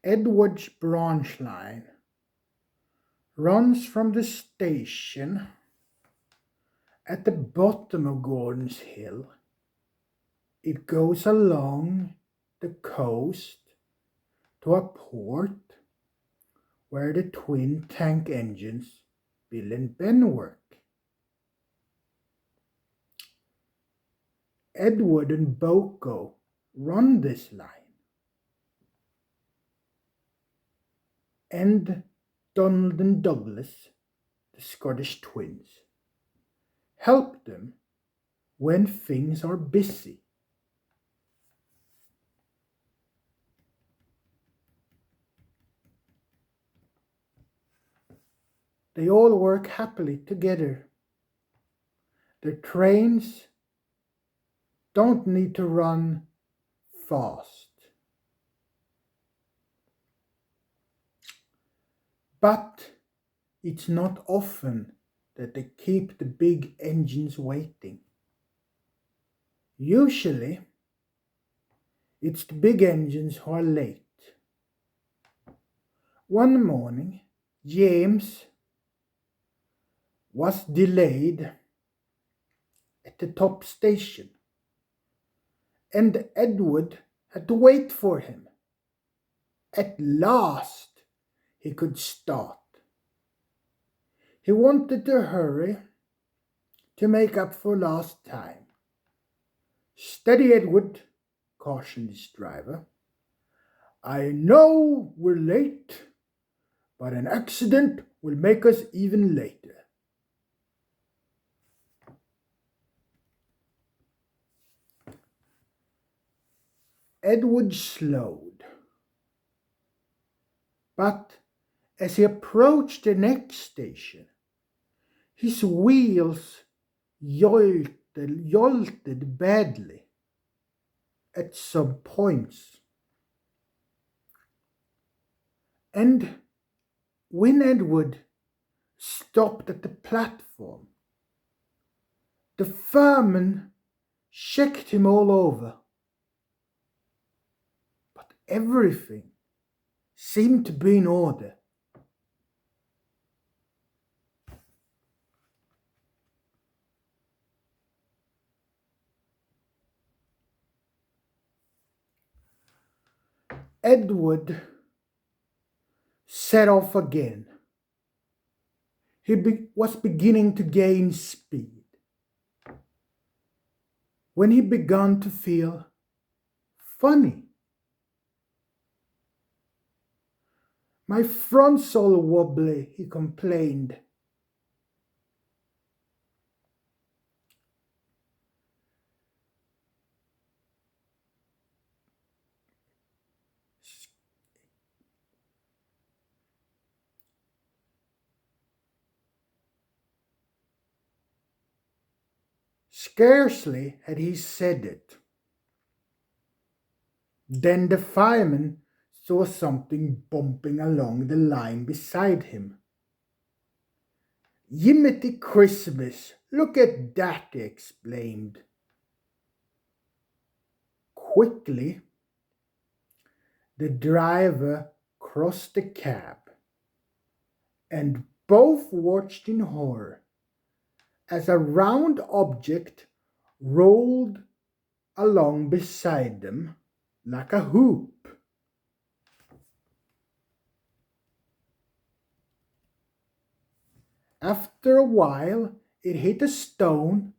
Edward's branch line runs from the station at the bottom of Gordon's Hill. It goes along the coast to a port where the twin tank engines Bill and Ben work. Edward and Boko run this line, and Donald and Douglas, the Scottish twins, help them when things are busy. They all work happily together. The trains don't need to run fast. But it's not often that they keep the big engines waiting. Usually, it's the big engines who are late. One morning, James was delayed at the top station, and Edward had to wait for him. At last, he could start. He wanted to hurry to make up for lost time. "Steady, Edward," cautioned his driver. "I know we're late, but an accident will make us even later." Edward slowed, but as he approached the next station, his wheels jolted badly at some points. And when Edward stopped at the platform, the fireman checked him all over. But everything seemed to be in order. Edward set off again. He was beginning to gain speed when he began to feel funny. "My front's all wobbly," he complained. Scarcely had he said it, then the fireman saw something bumping along the line beside him. "Yimmity Christmas, look at that," he exclaimed. Quickly, the driver crossed the cab, and both watched in horror as a round object rolled along beside them like a hoop. After a while, it hit a stone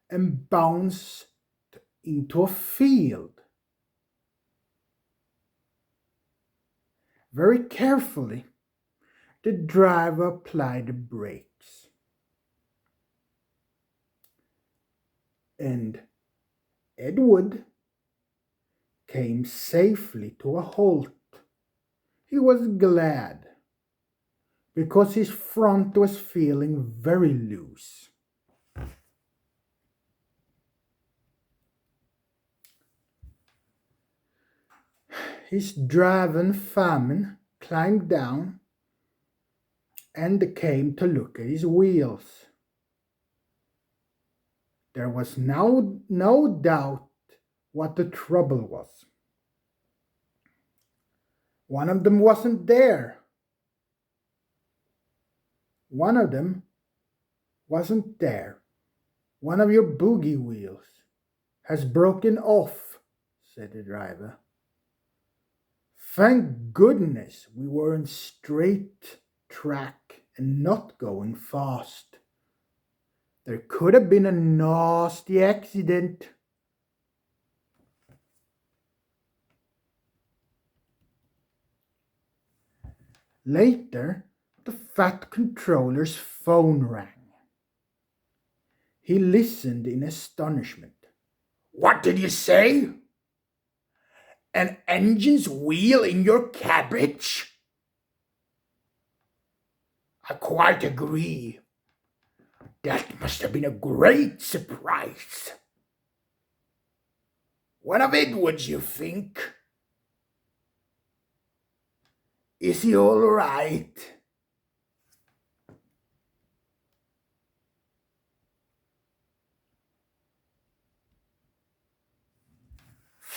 and bounced into a field. Very carefully, the driver applied the brakes, and Edward came safely to a halt. He was glad, because his front was feeling very loose. His driven fireman climbed down and came to look at his wheels. There was no doubt what the trouble was. One of them wasn't there. One of them wasn't there. One of your boogie wheels has broken off, said the driver. Thank goodness we were on straight track and not going fast. There could have been a nasty accident. Later, the fat controller's phone rang. He listened in astonishment. What did you say? An engine's wheel in your cabbage? I quite agree. That must have been a great surprise. One of Edward's, you think? Is he all right?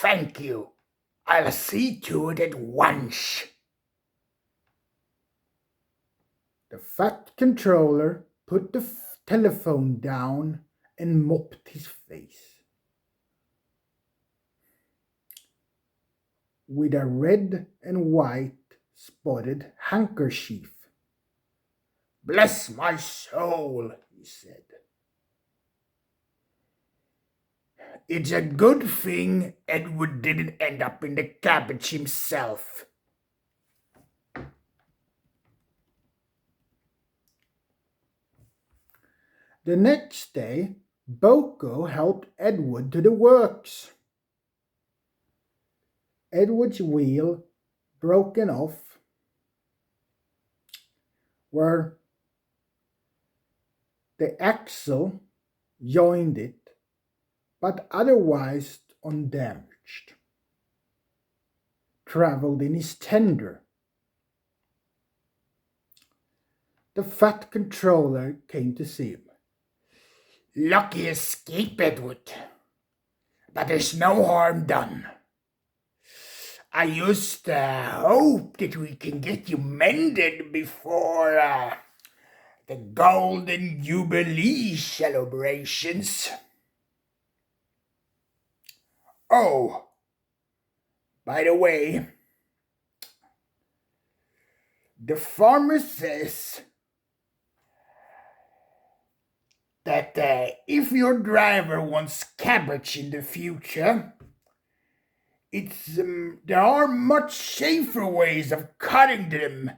Thank you. I'll see to it at once. The fat controller put the telephone down and mopped his face. With a red and white spotted handkerchief. Bless my soul, he said. It's a good thing Edward didn't end up in the cabbage himself. The next day, Boko helped Edward to the works. Edward's wheel broken off where the axle joined it, but otherwise undamaged. Traveled in his tender. The fat controller came to see him. Lucky escape, Edward. But there's no harm done. I just hope that we can get you mended before the Golden Jubilee celebrations. Oh, by the way, the farmer says that if your driver wants cabbage in the future, there are much safer ways of cutting them